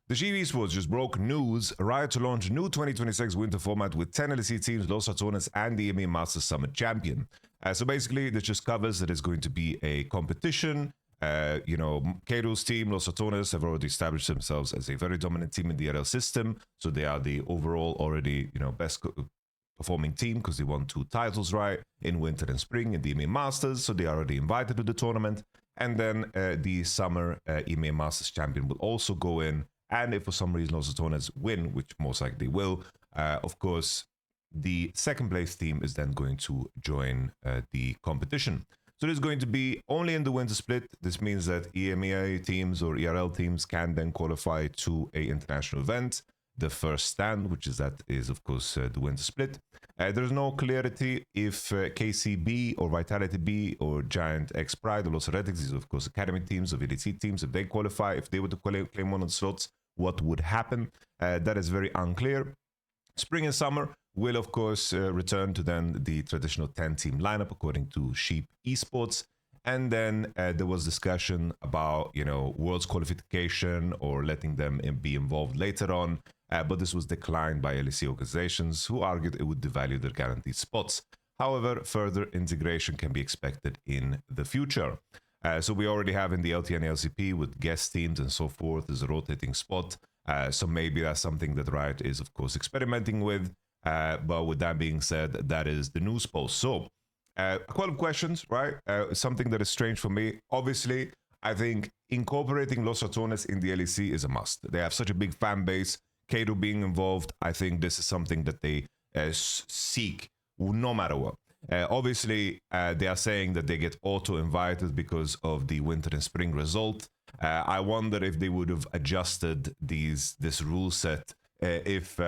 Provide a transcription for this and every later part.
The GV Esports just broke news. Riot to launch new 2026 winter format with 10 LEC teams, Los Ratones, and the EMEA Masters Summit champion. So basically, this just covers that it's going to be a competition. Kato's team, Los Ratones, have already established themselves as a very dominant team in the ERL system. So they are the overall already, best performing team because they won 2 titles, right, in winter and spring in the EMEA Masters. So they are already invited to the tournament. And then the summer EMEA Masters champion will also go in. And if for some reason Los Ratones win, which most likely will, of course, the second place team is then going to join the competition. So this is going to be only in the winter split. This means that EMEA teams or ERL teams can then qualify to an international event. The first stand, which is of course the winter split. There's no clarity if KCB or Vitality B or Giant X Pride or Los Heretics, these are of course academy teams or VDC teams, if they qualify, if they were to claim one of the slots, what would happen? That is very unclear. Spring and summer will of course return to then the traditional 10-team lineup according to Sheep Esports. And then there was discussion about, Worlds qualification or letting them be involved later on. But this was declined by LEC organizations who argued it would devalue their guaranteed spots. However, further integration can be expected in the future. So we already have in the LT and LCP with guest teams and so forth as a rotating spot. So maybe that's something that Riot is, of course, experimenting with. But with that being said, that is the news post. So a couple of questions, right? Something that is strange for me. Obviously, I think incorporating Los Ratones in the LEC is a must. They have such a big fan base. Kato being involved, I think this is something that they seek no matter what. Obviously, they are saying that they get auto-invited because of the winter and spring result. I wonder if they would have adjusted this rule set if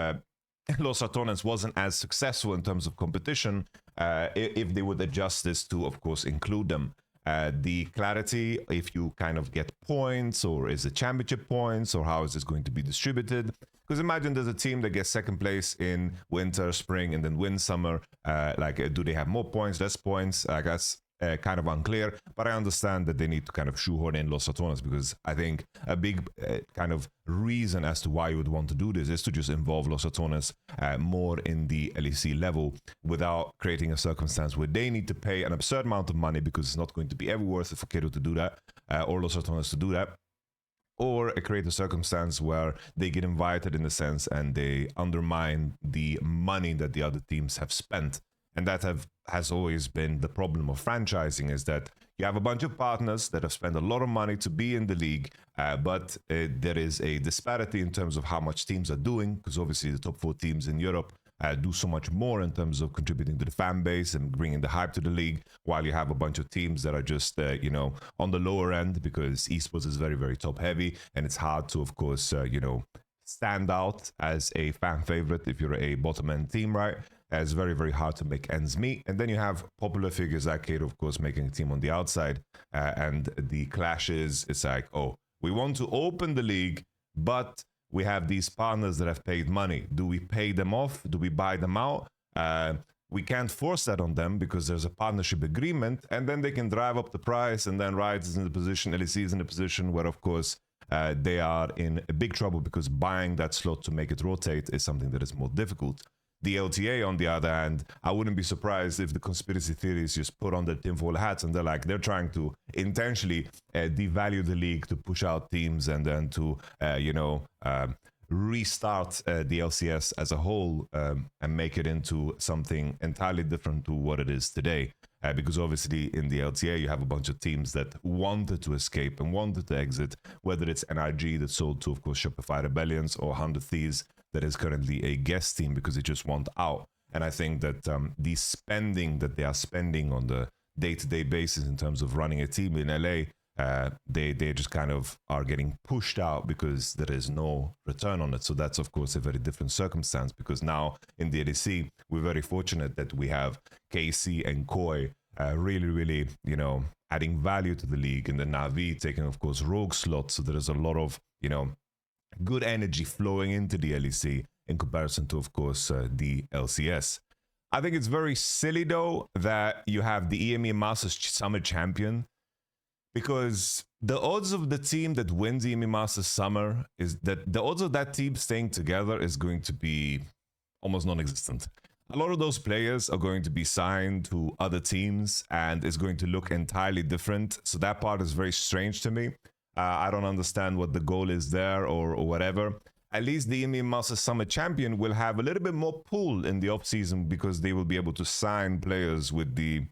Los Ratones wasn't as successful in terms of competition, if they would adjust this to, of course, include them. The clarity, if you kind of get points, or is it championship points, or how is this going to be distributed? Because imagine there's a team that gets second place in winter, spring, and then wins summer. Do they have more points, less points? That's kind of unclear, but I understand that they need to kind of shoehorn in Los Ratones, because I think a big kind of reason as to why you would want to do this is to just involve Los Ratones more in the LEC level without creating a circumstance where they need to pay an absurd amount of money, because it's not going to be ever worth it for Kato to do that or Los Ratones to do that. Or create a circumstance where they get invited in a sense and they undermine the money that the other teams have spent. And that has always been the problem of franchising, is that you have a bunch of partners that have spent a lot of money to be in the league, but there is a disparity in terms of how much teams are doing, because obviously the top 4 teams in Europe do so much more in terms of contributing to the fan base and bringing the hype to the league, while you have a bunch of teams that are just, on the lower end, because esports is very, very top heavy, and it's hard to, of course, stand out as a fan favorite if you're a bottom end team, right? It's very, very hard to make ends meet. And then you have popular figures like Kato, of course, making a team on the outside, and the clashes. It's like, oh, we want to open the league, but we have these partners that have paid money. Do we pay them off? Do we buy them out? We can't force that on them because there's a partnership agreement, and then they can drive up the price, and then Riot is in the position, LEC is in a position where, of course, they are in a big trouble, because buying that slot to make it rotate is something that is more difficult. The LTA, on the other hand, I wouldn't be surprised if the conspiracy theories just put on their tinfoil hats and they're trying to intentionally devalue the league to push out teams, and then to, restart the LCS as a whole and make it into something entirely different to what it is today. Because obviously in the LTA you have a bunch of teams that wanted to escape and wanted to exit, whether it's NRG that sold to, of course, Shopify Rebellions, or 100 Thieves that is currently a guest team because they just want out. And I think that the spending that they are spending on the day-to-day basis in terms of running a team in LA, they just kind of are getting pushed out because there is no return on it. So that's, of course, a very different circumstance, because now in the LEC, we're very fortunate that we have KC and Koi really, really, adding value to the league, and the Navi taking, of course, rogue slots. So there is a lot of, good energy flowing into the LEC in comparison to, of course, the LCS. I think it's very silly, though, that you have the EMEA Masters Summer Champion because the odds of the team that wins the EMEA Masters Summer is that the odds of that team staying together is going to be almost non-existent. A lot of those players are going to be signed to other teams and it's going to look entirely different. So that part is very strange to me. I don't understand what the goal is there or whatever. At least the EMEA Masters Summer Champion will have a little bit more pull in the off-season because they will be able to sign players with the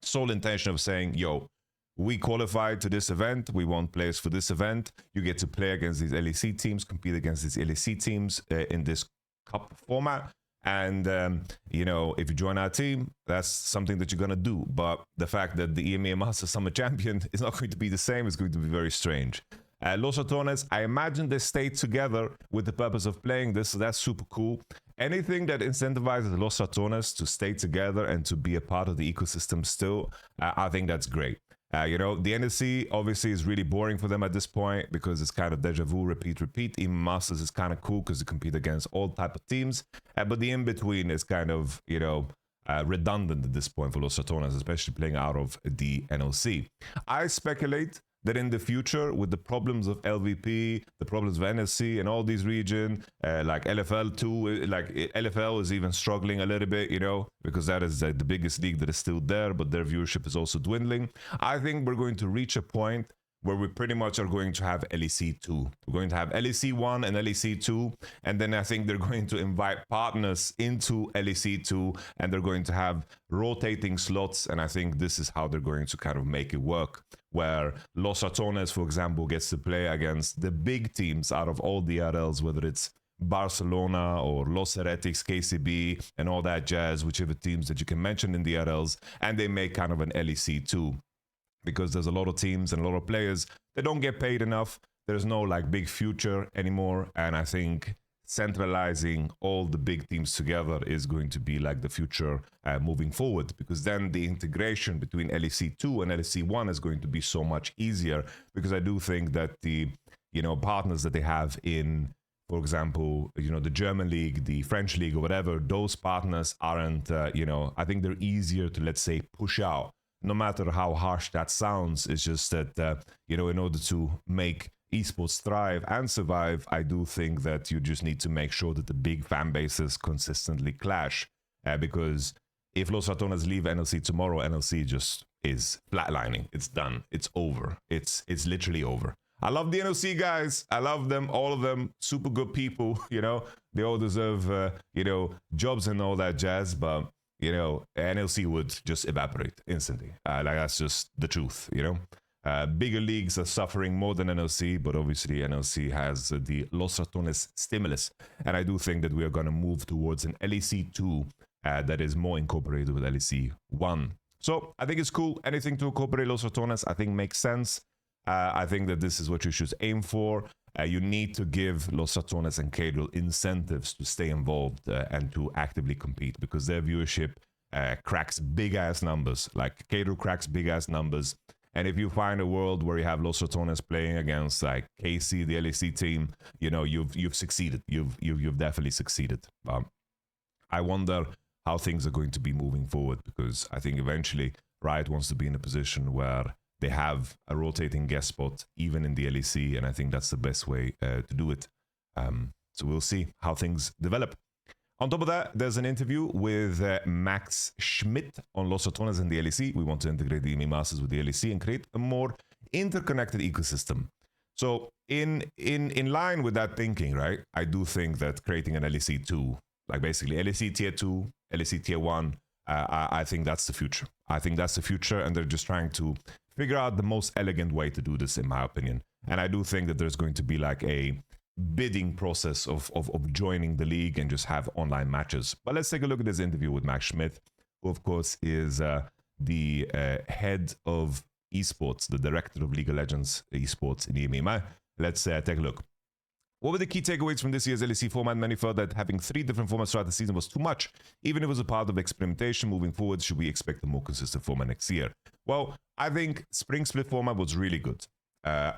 sole intention of saying, yo, we qualified to this event. We want players for this event. You get to play against these LEC teams, compete against these LEC teams in this cup format. And, you know, if you join our team, that's something that you're going to do. But the fact that the EMEA Masters Summer Champion is not going to be the same is going to be very strange. Los Ratones, I imagine they stayed together with the purpose of playing this, so that's super cool. Anything that incentivizes Los Ratones to stay together and to be a part of the ecosystem still, I think that's great. You know, the NSC obviously is really boring for them at this point because it's kind of deja vu, repeat. EMEA Masters is kind of cool because you compete against all type of teams, but the in-between is kind of, you know, redundant at this point for Los Ratones, especially playing out of the NLC. I speculate that in the future, with the problems of LVP, the problems of NSC and all these regions, like LFL too, like LFL is even struggling a little bit, you know, because that is the biggest league that is still there, but their viewership is also dwindling. I think we're going to reach a point where we pretty much are going to have LEC 2. We're going to have LEC 1 and LEC 2, and then I think they're going to invite partners into LEC 2, and they're going to have rotating slots, and I think this is how they're going to kind of make it work, where Los Ratones, for example, gets to play against the big teams out of all the ERLs, whether it's Barcelona or Los Heretics, KCB, and all that jazz, whichever teams that you can mention in the ERLs, and they make kind of an LEC 2. Because there's a lot of teams and a lot of players that don't get paid enough. There's no like big future anymore. And I think centralizing all the big teams together is going to be like the future moving forward, because then the integration between LEC 2 and LEC 1 is going to be so much easier, because I do think that the, you know, partners that they have in, for example, you know, the German league, the French league or whatever, those partners aren't, you know, I think they're easier to, let's say, push out. No matter how harsh that sounds, it's just that, you know, in order to make esports thrive and survive, I do think that you just need to make sure that the big fan bases consistently clash. Because if Los Ratones leave NLC tomorrow, NLC just is flatlining. It's done. It's over. It's literally over. I love the NLC guys. I love them, all of them. Super good people, you know. They all deserve, you know, jobs and all that jazz, but you know, NLC would just evaporate instantly. Like, that's just the truth, you know? Bigger leagues are suffering more than NLC, but obviously NLC has the Los Ratones stimulus. And I do think that we are going to move towards an LEC 2 that is more incorporated with LEC 1. So I think it's cool. Anything to incorporate Los Ratones, I think makes sense. I think that this is what you should aim for. You need to give Los Ratones and Cadril incentives to stay involved and to actively compete, because their viewership cracks big-ass numbers. Like, Cadril cracks big-ass numbers. And if you find a world where you have Los Ratones playing against, like, KC, the LEC team, you know, you've succeeded. You've definitely succeeded. I wonder how things are going to be moving forward, because I think eventually Riot wants to be in a position where they have a rotating guest spot, even in the LEC, and I think that's the best way to do it. So we'll see how things develop. On top of that, there's an interview with Max Schmidt on Los Ratones and the LEC. We want to integrate the EMEA Masters with the LEC and create a more interconnected ecosystem. So in line with that thinking, right, I do think that creating an LEC 2, like basically LEC Tier 2, LEC Tier 1, I think that's the future. I think that's the future, and they're just trying to figure out the most elegant way to do this, in my opinion. And I do think that there's going to be like a bidding process of joining the league and just have online matches. But let's take a look at this interview with Max Schmidt, who of course is the head of esports, the director of League of Legends esports in EMEA. Let's take a look. What were the key takeaways from this year's LEC format? Many felt that having 3 different formats throughout the season was too much. Even if it was a part of experimentation moving forward, should we expect a more consistent format next year? Well, I think Spring Split format was really good.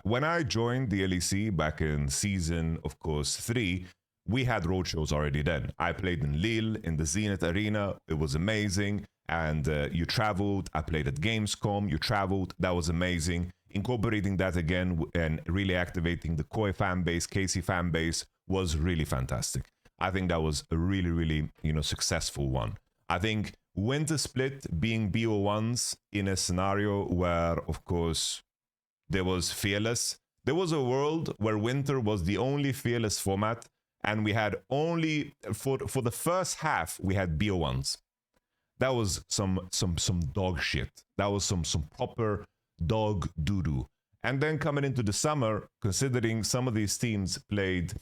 When I joined the LEC back in season, of course, 3, we had roadshows already then. I played in Lille, in the Zenith Arena. It was amazing. And you traveled. I played at Gamescom. You traveled. That was amazing. incorporating that again and really activating the Koi fan base, KC fan base was really fantastic. I think that was a really, really, successful one. I think WINTERSPLIT being BO1s in a scenario where, of course, there was Fearless. There was a world where Winter was the only Fearless format, and we had only, for the first half, we had BO1s. That was some dog shit. That was some proper dog doo-doo. And then coming into the summer, considering some of these teams played,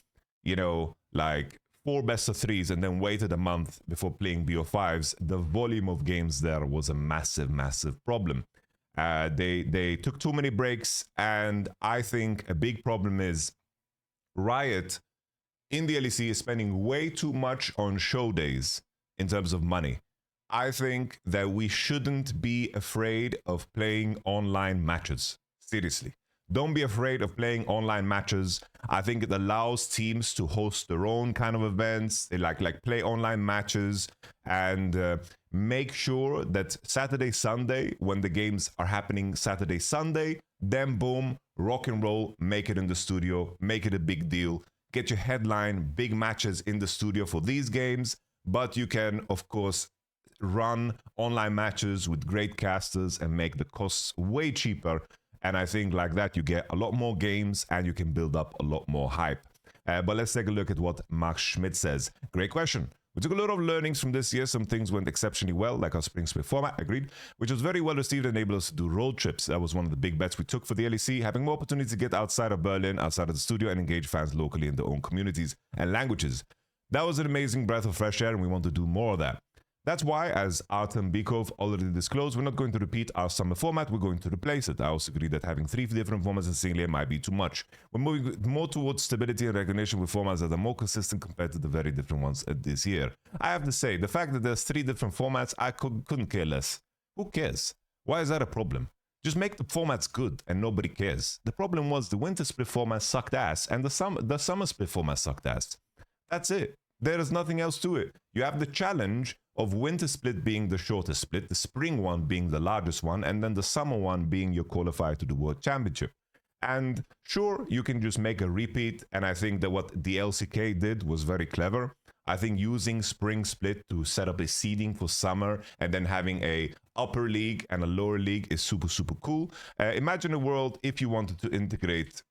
like 4 best-of-3s and then waited a month before playing BO5s, the volume of games there was a massive, massive problem. They took too many breaks, and I think a big problem is Riot in the LEC is spending way too much on show days in terms of money. I think that we shouldn't be afraid of playing online matches. Seriously. Don't be afraid of playing online matches. I think it allows teams to host their own kind of events. They like play online matches and make sure that Saturday, Sunday, when the games are happening Saturday, Sunday, then boom, rock and roll, make it in the studio, make it a big deal. Get your headline, big matches in the studio for these games. But you can, of course, run online matches with great casters and make the costs way cheaper. And I think like that, you get a lot more games and you can build up a lot more hype. But let's take a look at what Max Schmidt says. Great question. We took a lot of learnings from this year. Some things went exceptionally well, like our spring split format, agreed, which was very well received and enabled us to do road trips. That was one of the big bets we took for the LEC, having more opportunity to get outside of Berlin, outside of the studio, and engage fans locally in their own communities and languages. That was an amazing breath of fresh air, and we want to do more of that. That's why, as Artem Bikov already disclosed, we're not going to repeat our summer format, we're going to replace it. I also agree that having 3 different formats in single year might be too much. We're moving more towards stability and recognition with formats that are more consistent compared to the very different ones this year. I have to say, the fact that there's 3 different formats, I couldn't care less. Who cares? Why is that a problem? Just make the formats good and nobody cares. The problem was the winter split format sucked ass and the summer split format sucked ass. That's it. There is nothing else to it. You have the challenge of winter split being the shortest split, the spring one being the largest one, and then the summer one being your qualifier to the World Championship. And sure, you can just make a repeat, and I think that what the LCK did was very clever. I think using spring split to set up a seeding for summer and then having a upper league and a lower league is super, super cool. Imagine a world if you wanted to integrate,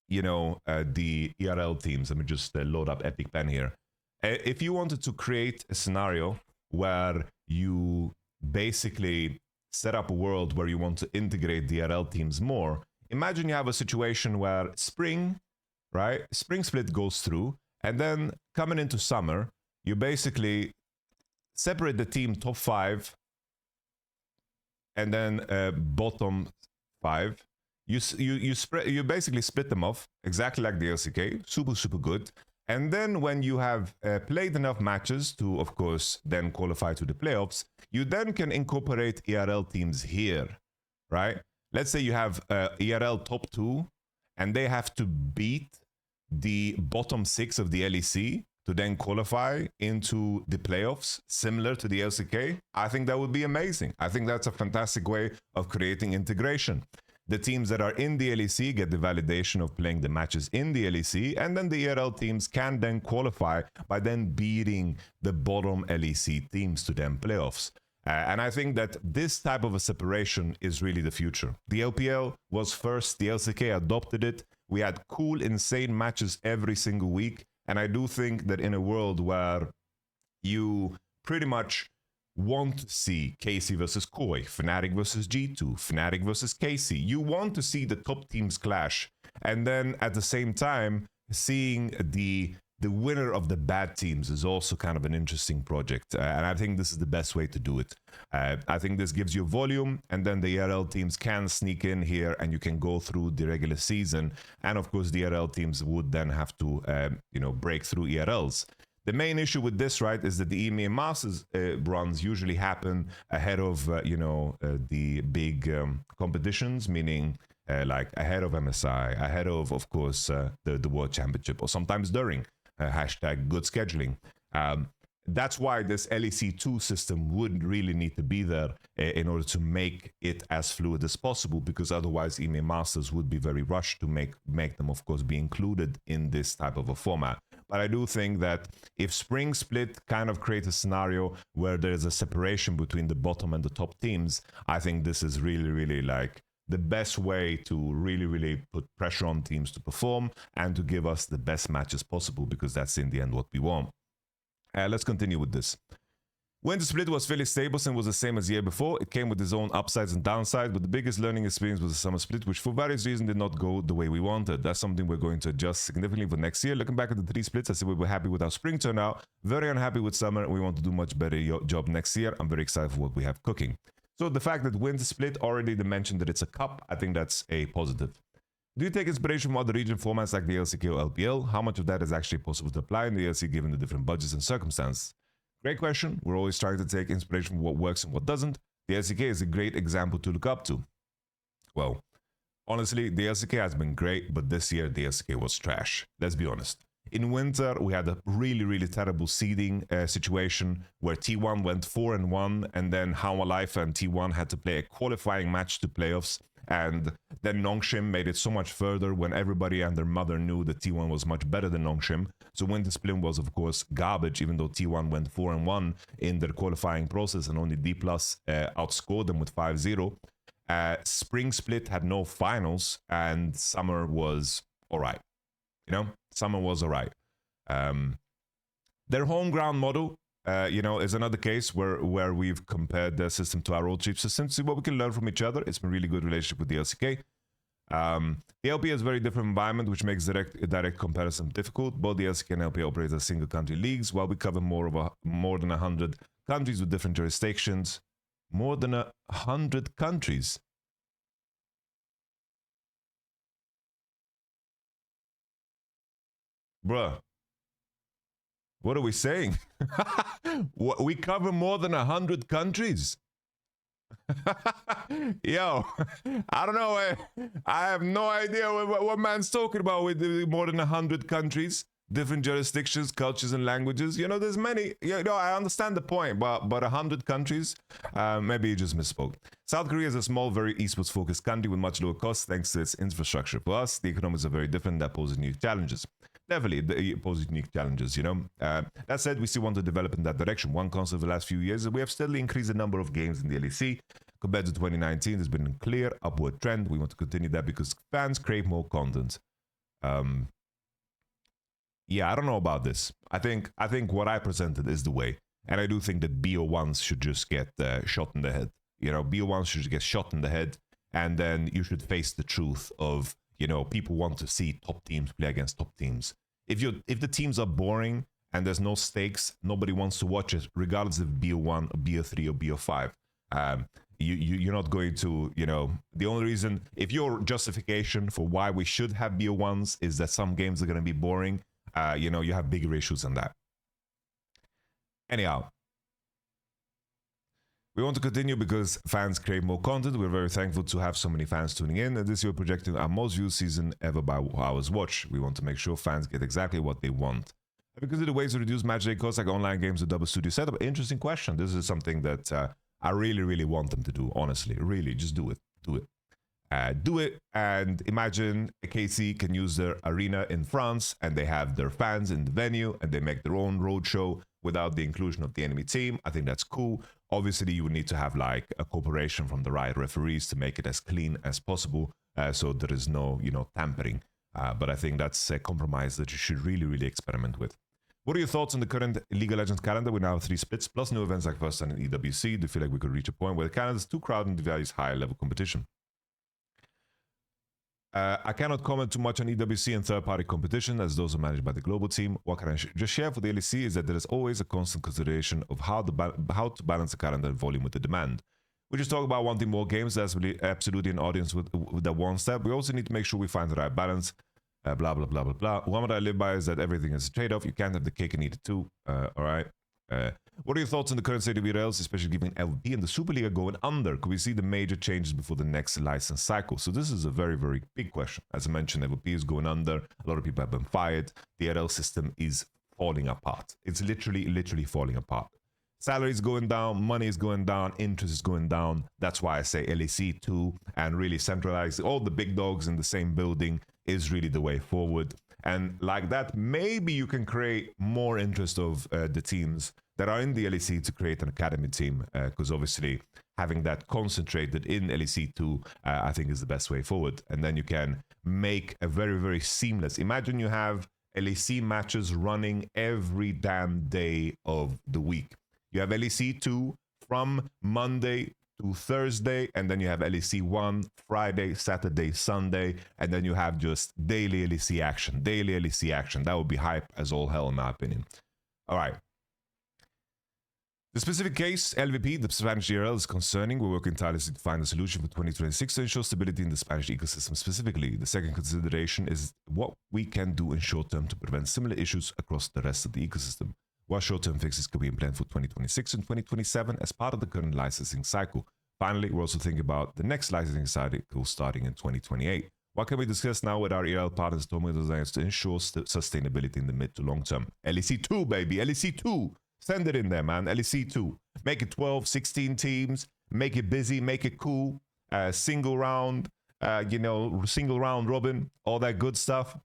the ERL teams. Let me just load up Epic Pen here. If you wanted to create a scenario where you basically set up a world where you want to integrate the ERL teams more, imagine you have a situation where spring split goes through, and then coming into summer, you basically separate the team top 5 and then bottom 5. You basically split them off exactly like the LCK, super, super good. And then when you have played enough matches to, of course, then qualify to the playoffs, you then can incorporate ERL teams here, right? Let's say you have ERL top 2, and they have to beat the bottom 6 of the LEC to then qualify into the playoffs, similar to the LCK. I think that would be amazing. I think that's a fantastic way of creating integration. The teams that are in the LEC get the validation of playing the matches in the LEC, and then the ERL teams can then qualify by then beating the bottom LEC teams to then playoffs. And I think that this type of a separation is really the future. The LPL was first, the LCK adopted it. We had cool, insane matches every single week. And I do think that in a world where you pretty much want to see KC versus Koi, Fnatic versus G2, Fnatic versus KC. You want to see the top teams clash. And then at the same time, seeing the winner of the bad teams is also kind of an interesting project. And I think this is the best way to do it. I think this gives you volume, and then the ERL teams can sneak in here and you can go through the regular season. And of course, the ERL teams would then have to, break through ERLs. The main issue with this, right, is that the EMEA Masters runs usually happen ahead of, the big competitions, meaning like ahead of MSI, ahead of course, the World Championship, or sometimes during, hashtag good scheduling. that's why this LEC2 system would really need to be there in order to make it as fluid as possible, because otherwise EMEA Masters would be very rushed to make them, of course, be included in this type of a format. But I do think that if Spring Split kind of creates a scenario where there's a separation between the bottom and the top teams, I think this is really, really like the best way to really put pressure on teams to perform and to give us the best matches possible, because that's in the end what we want. Let's continue with this. WINTERSPLIT was fairly stable and was the same as the year before. It came with its own upsides and downsides, but the biggest learning experience was the summer split, which for various reasons did not go the way we wanted. That's something we're going to adjust significantly for next year. Looking back at the 3 splits, I said we were happy with how spring turned out, very unhappy with summer. We want to do much better job next year. I'm very excited for what we have cooking. So the fact that WINTERSPLIT already mentioned that it's a cup, I think that's a positive. Do you take inspiration from other region formats like the LCK or LPL? How much of that is actually possible to apply in the LCK given the different budgets and circumstances? Great question. We're always trying to take inspiration from what works and what doesn't. The LCK is a great example to look up to. Well, honestly, the LCK has been great, but this year the LCK was trash. Let's be honest. In winter, we had a really terrible seeding situation where T1 went 4-1, and then Hanwha Life and T1 had to play a qualifying match to playoffs. And then Nongshim made it so much further when everybody and their mother knew that T1 was much better than Nongshim. So WINTERSPLIT was, of course, garbage, even though T1 went 4-1 in their qualifying process and only D+ outscored them with 5-0. Spring Split had no finals, and Summer was all right. You know, Summer was all right. Their home ground model, is another case where we've compared their system to our old cheap system to see what we can learn from each other. It's been a really good relationship with the LCK. The LP has a very different environment, which makes direct comparison difficult. Both the LCK and LP operate as single country leagues, while we cover more than 100 countries with different jurisdictions. More than 100 countries. Bruh. What are we saying? We cover more than 100 countries. Yo, I don't know. I have no idea what man's talking about with more than 100 countries, different jurisdictions, cultures, and languages. You know, there's many. I understand the point, but 100 countries, maybe you just misspoke. South Korea is a small, very esports-focused country with much lower costs thanks to its infrastructure. For us, the economics are very different. That poses new challenges. Definitely, it poses unique challenges, you know. That said, we still want to develop in that direction. One concept of the last few years, we have steadily increased the number of games in the LEC. Compared to 2019, there's been a clear upward trend. We want to continue that because fans crave more content. Yeah, I don't know about this. I think what I presented is the way. And I do think that BO1s should just get shot in the head. You know, BO1s should get shot in the head. And then you should face the truth of, people want to see top teams play against top teams. If the teams are boring and there's no stakes, nobody wants to watch it, regardless of BO1, or BO3, or BO5. You're not going to, the only reason, if your justification for why we should have BO1s is that some games are going to be boring, you have bigger issues than that. Anyhow. We want to continue because fans crave more content. We're very thankful to have so many fans tuning in. And this year, we're projecting our most viewed season ever by hours watched. We want to make sure fans get exactly what they want. Have you considered ways to reduce match day costs like online games with double studio setup? Interesting question. This is something that I really want them to do, honestly. Really, just do it. Do it. Do it, and imagine a KC can use their arena in France and they have their fans in the venue and they make their own road show without the inclusion of the enemy team. I think that's cool. Obviously, you would need to have like a cooperation from the Riot referees to make it as clean as possible, so there is no, tampering. But I think that's a compromise that you should really experiment with. What are your thoughts on the current League of Legends calendar? We now have 3 splits, plus new events like First Time and EWC. Do you feel like we could reach a point where the calendar is too crowded and devalues higher level competition? I cannot comment too much on EWC and third-party competition, as those are managed by the global team. What can I just share for the LEC is that there is always a constant consideration of how to balance the calendar volume with the demand. We just talk about wanting more games. That's really absolutely an audience with that wants that. We also need to make sure we find the right balance. Blah, blah, blah, blah, blah. One that I live by is that everything is a trade-off. You can't have the cake and eat it too. All right. What are your thoughts on the current state of ERLs, especially given LVP and the Superliga going under? Could we see the major changes before the next license cycle? So this is a very big question. As I mentioned, LVP is going under. A lot of people have been fired. The ERL system is falling apart. It's literally falling apart. Salary is going down, money is going down, interest is going down. That's why I say LEC 2 and really centralize all the big dogs in the same building is really the way forward. And like that, maybe you can create more interest of the teams that are in the LEC to create an academy team, because obviously having that concentrated in LEC 2, I think is the best way forward. And then you can make a very seamless. Imagine you have LEC matches running every damn day of the week. You have LEC 2 from Monday to Thursday, and then you have LEC 1 Friday, Saturday, Sunday, and then you have just daily LEC action. That would be hype as all hell, in my opinion. All right. The specific case, LVP, the Spanish ERL, is concerning. We're working tirelessly to find a solution for 2026 to ensure stability in the Spanish ecosystem specifically. The second consideration is what we can do in short term to prevent similar issues across the rest of the ecosystem. What short-term fixes could be planned for 2026 and 2027 as part of the current licensing cycle. Finally, we're also thinking about the next licensing cycle starting in 2028. What can we discuss now with our ERL partners, Tomo Designs, to ensure sustainability in the mid to long term? LEC 2, baby, LEC 2. Send it in there, man. LEC 2. Make it 12, 16 teams. Make it busy, make it cool. Single round, single round robin, all that good stuff.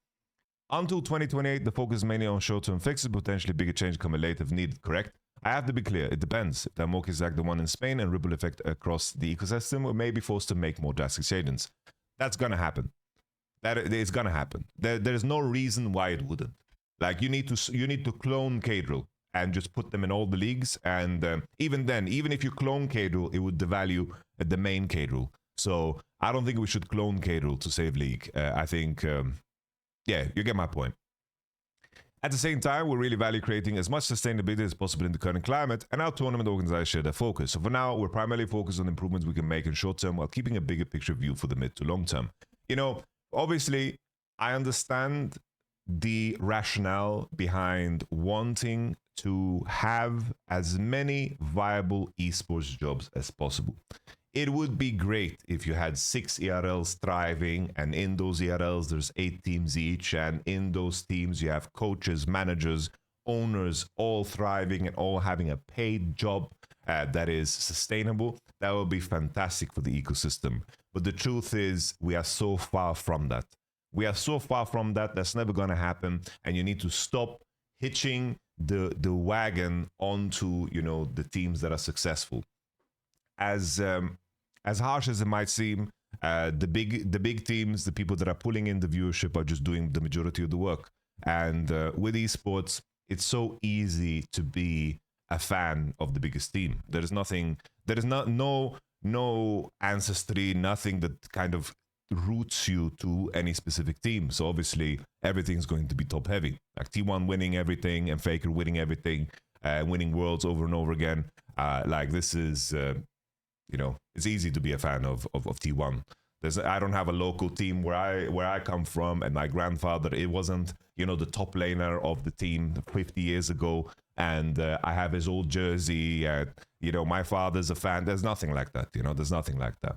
Until 2028, the focus is mainly on short-term fixes, potentially bigger change coming later if needed, correct? I have to be clear, it depends. If the Amok is like the one in Spain and ripple effect across the ecosystem, we may be forced to make more drastic changes. That's gonna happen. That is gonna happen. There's no reason why it wouldn't. Like you need to clone Cadril and just put them in all the leagues, and even then, even if you clone Cadril, it would devalue the main Cadril. So I don't think we should clone Cadril to save League. I think... yeah, you get my point. At the same time, we really value creating as much sustainability as possible in the current climate, and our tournament organizers share their focus. So for now, we're primarily focused on improvements we can make in short term while keeping a bigger picture view for the mid to long term. You know, obviously, I understand the rationale behind wanting to have as many viable esports jobs as possible. It would be great if you had 6 ERLs thriving, and in those ERLs, there's 8 teams each, and in those teams, you have coaches, managers, owners, all thriving and all having a paid job that is sustainable. That would be fantastic for the ecosystem. But the truth is, we are so far from that. We are so far from that, that's never going to happen, and you need to stop hitching the wagon onto, the teams that are successful. As harsh as it might seem, the big teams, the people that are pulling in the viewership, are just doing the majority of the work. And with esports, it's so easy to be a fan of the biggest team. There is no ancestry, nothing that kind of roots you to any specific team. So obviously, everything's going to be top heavy. Like T1 winning everything and Faker winning everything, winning worlds over and over again. This is... it's easy to be a fan of T1. I don't have a local team where I come from, and my grandfather, it wasn't, the top laner of the team 50 years ago, and I have his old jersey, my father's a fan. There's nothing like that, there's nothing like that.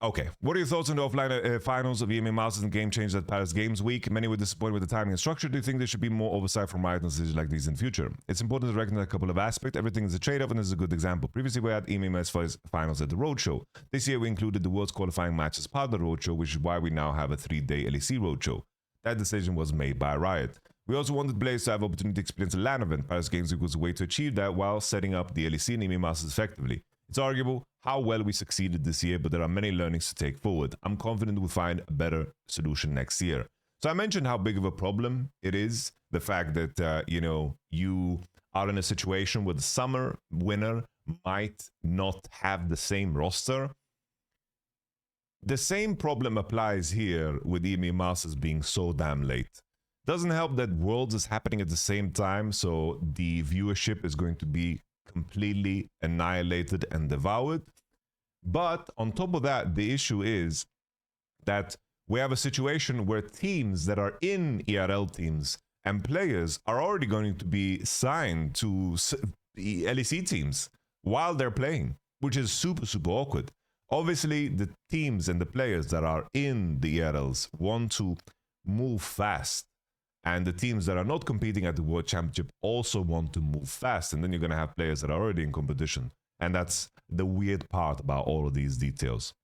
Okay, what are your thoughts on the offline finals of EMEA Masters and Game Changers at Paris Games Week? Many were disappointed with the timing and structure. Do you think there should be more oversight from Riot on decisions like these in the future? It's important to recognize a couple of aspects. Everything is a trade-off, and this is a good example. Previously, we had EMEA finals at the Roadshow. This year, we included the World's qualifying match as part of the Roadshow, which is why we now have a 3-day LEC Roadshow. That decision was made by Riot. We also wanted players to have opportunity to experience a LAN event. Paris Games Week was a way to achieve that while setting up the LEC and EMEA Masters effectively. It's arguable how well we succeeded this year, but there are many learnings to take forward. I'm confident we'll find a better solution next year. So I mentioned how big of a problem it is, the fact that, you are in a situation where the summer winner might not have the same roster. The same problem applies here with EMEA Masters being so damn late. Doesn't help that Worlds is happening at the same time, so the viewership is going to be completely annihilated and devoured. But on top of that, the issue is that we have a situation where teams that are in ERL teams and players are already going to be signed to LEC teams while they're playing, which is super awkward. Obviously, the teams and the players that are in the ERLs want to move fast And the teams that are not competing at the World Championship also want to move fast. And then you're going to have players that are already in competition. And that's the weird part about all of these details.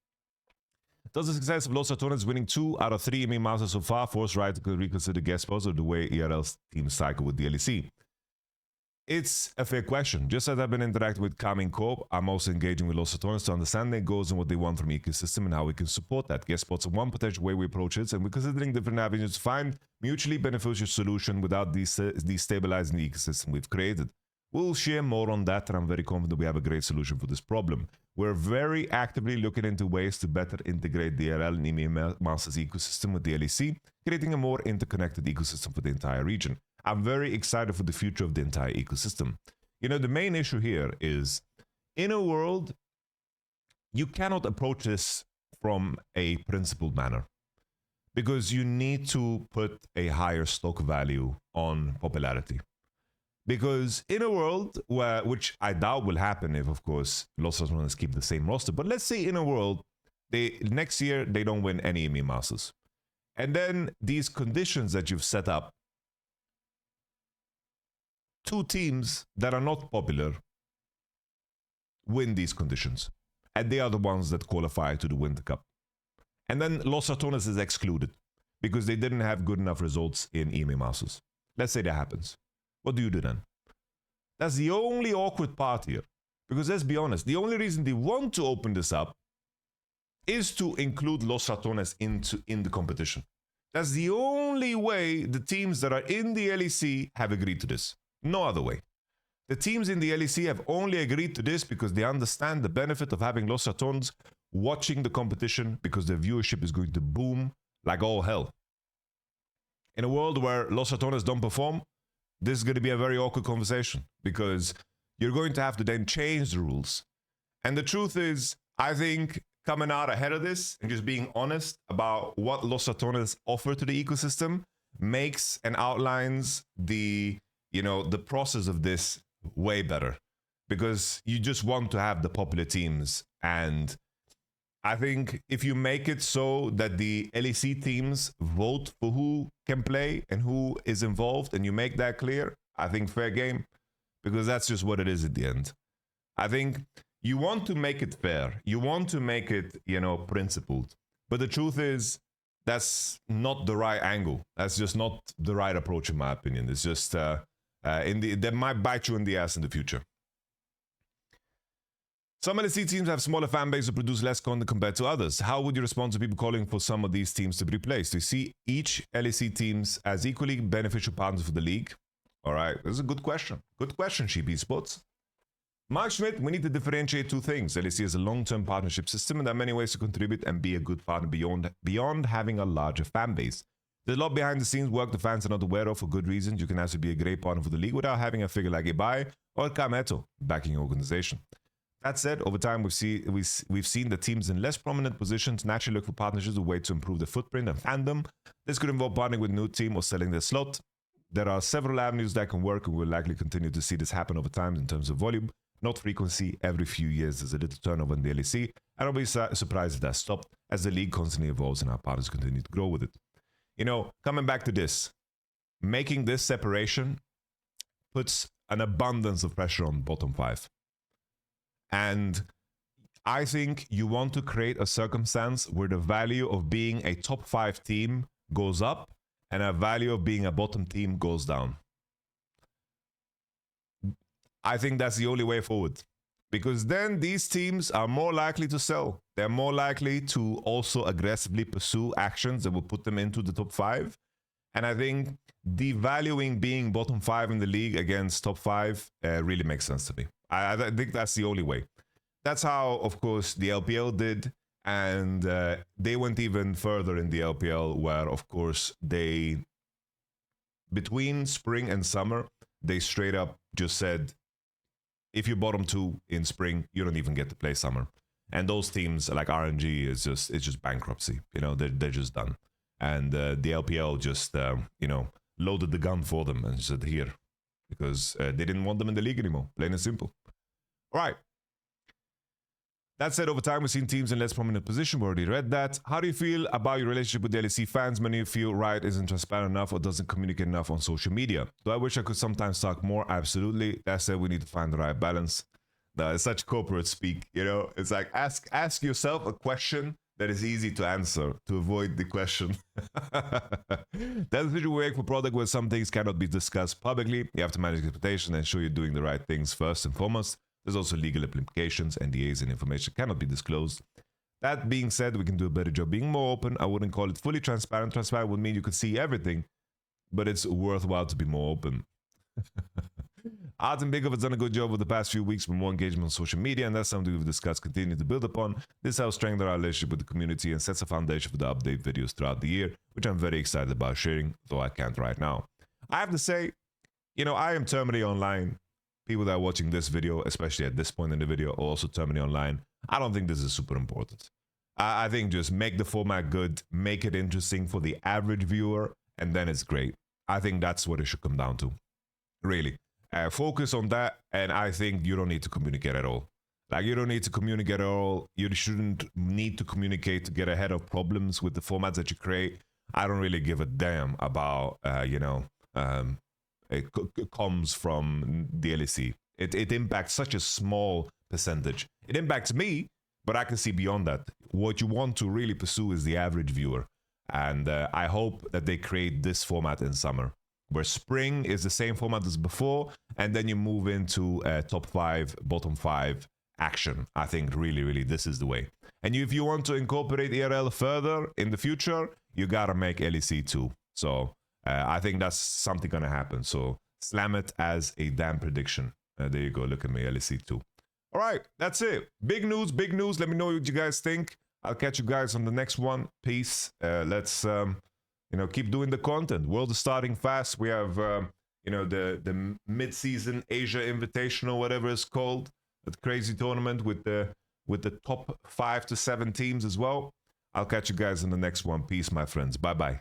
Does the success of Los Ratones winning 2 out of 3 EMEA Masters so far force Riot to reconsider guest spots of the way ERLs teams cycle with the LEC? It's a fair question. Just as I've been interacting with Carmine Corp, I'm also engaging with Los Ratones to understand their goals and what they want from the ecosystem and how we can support that. Guest spots are one potential way we approach it, and we're considering different avenues to find mutually beneficial solution without destabilizing the ecosystem we've created. We'll share more on that, and I'm very confident we have a great solution for this problem. We're very actively looking into ways to better integrate the ERL and EMEA Masters ecosystem with the LEC, creating a more interconnected ecosystem for the entire region. I'm very excited for the future of the entire ecosystem. You know, the main issue here is, in a world, you cannot approach this from a principled manner, because you need to put a higher stock value on popularity. Because in a world where, which I doubt will happen if, of course, Los Ratones keep the same roster, but let's say in a world, next year they don't win any EMEA Masters. And then these conditions that you've set up, 2 teams that are not popular win these conditions. And they are the ones that qualify to the Winter Cup. And then Los Ratones is excluded because they didn't have good enough results in EMEA Masters. Let's say that happens. What do you do then? That's the only awkward part here. Because let's be honest, the only reason they want to open this up is to include Los Ratones in the competition. That's the only way the teams that are in the LEC have agreed to this. No other way. The teams in the LEC have only agreed to this because they understand the benefit of having Los Ratones watching the competition, because their viewership is going to boom like all hell. In a world where Los Ratones don't perform, this is going to be a very awkward conversation, because you're going to have to then change the rules. And the truth is, I think coming out ahead of this and just being honest about what Los Ratones offer to the ecosystem makes and outlines the process of this way better, because you just want to have the popular teams. And I think if you make it so that the LEC teams vote for who can play and who is involved, and you make that clear, I think fair game, because that's just what it is at the end. I think you want to make it fair. You want to make it, principled. But the truth is, that's not the right angle. That's just not the right approach, in my opinion. It's just that might bite you in the ass in the future. Some LEC teams have smaller fan bases who produce less content compared to others. How would you respond to people calling for some of these teams to be replaced? Do you see each LEC teams as equally beneficial partners for the league? All right, this is a good question. Good question, Sheep Esports. Mark Schmidt, we need to differentiate 2 things. LEC is a long-term partnership system, and there are many ways to contribute and be a good partner beyond having a larger fan base. There's a lot behind the scenes work the fans are not aware of for good reasons. You can actually be a great partner for the league without having a figure like Ibai or Kameto backing your organization. That said, over time, we've seen the teams in less prominent positions naturally look for partnerships as a way to improve their footprint and fandom. This could involve partnering with a new team or selling their slot. There are several avenues that can work, and we'll likely continue to see this happen over time in terms of volume, not frequency. Every few years, there's a little turnover in the LEC, and I'll be surprised if that stopped, as the league constantly evolves and our partners continue to grow with it. Coming back to this, making this separation puts an abundance of pressure on bottom 5. And I think you want to create a circumstance where the value of being a top 5 team goes up and a value of being a bottom team goes down. I think that's the only way forward, because then these teams are more likely to sell. They're more likely to also aggressively pursue actions that will put them into the top 5. And I think devaluing being bottom 5 in the league against top 5 really makes sense to me. I think that's the only way. That's how, of course, the LPL did. And they went even further in the LPL, where, of course, between spring and summer, they straight up just said, if you bottom 2 in spring, you don't even get to play summer. And those teams like RNG it's just bankruptcy. They're just done. And the LPL just loaded the gun for them and said, here, because they didn't want them in the league anymore, plain and simple. All right. That said, over time, we've seen teams in less prominent position. We already read that. How do you feel about your relationship with the LEC fans? Many of you feel Riot isn't transparent enough or doesn't communicate enough on social media. Do I wish I could sometimes talk more? Absolutely. That said, we need to find the right balance. No, it's such corporate speak, you know? It's like, ask yourself a question that is easy to answer to avoid the question. That's the we make for product where some things cannot be discussed publicly. You have to manage expectations and ensure you're doing the right things first and foremost. There's also legal implications, NDAs, and information cannot be disclosed. That being said, we can do a better job being more open. I wouldn't call it fully transparent. Transparent would mean you could see everything, but it's worthwhile to be more open. Art and Big of has done a good job over the past few weeks with more engagement on social media, and that's something we've discussed, continue to build upon. This helps strengthen our relationship with the community and sets a foundation for the update videos throughout the year, which I'm very excited about sharing, though I can't right now. I have to say, you know, I am terminally online. People that are watching this video, especially at this point in the video, are also terminally online. I don't think this is super important. I think just make the format good, make it interesting for the average viewer, and then it's great. I think that's what it should come down to, really. Focus on that, and I think you don't need to communicate at all. Like, you don't need to communicate at all. You shouldn't need to communicate to get ahead of problems with the formats that you create. I don't really give a damn about, it comes from the LEC. It impacts such a small percentage. It impacts me, but I can see beyond that. What you want to really pursue is the average viewer. And I hope that they create this format in summer, where spring is the same format as before, and then you move into top 5, bottom 5 action. I think really, this is the way. And if you want to incorporate ERL further in the future, you gotta make LEC too. So I think that's something gonna happen. So slam it as a damn prediction. There you go. Look at me, LEC too. All right, that's it. Big news, big news. Let me know what you guys think. I'll catch you guys on the next one. Peace. Let's keep doing the content. World is starting fast. We have the mid-season Asia Invitational, whatever it's called, that crazy tournament with the top 5 to 7 teams as well. I'll catch you guys in the next one. Peace, my friends. Bye bye.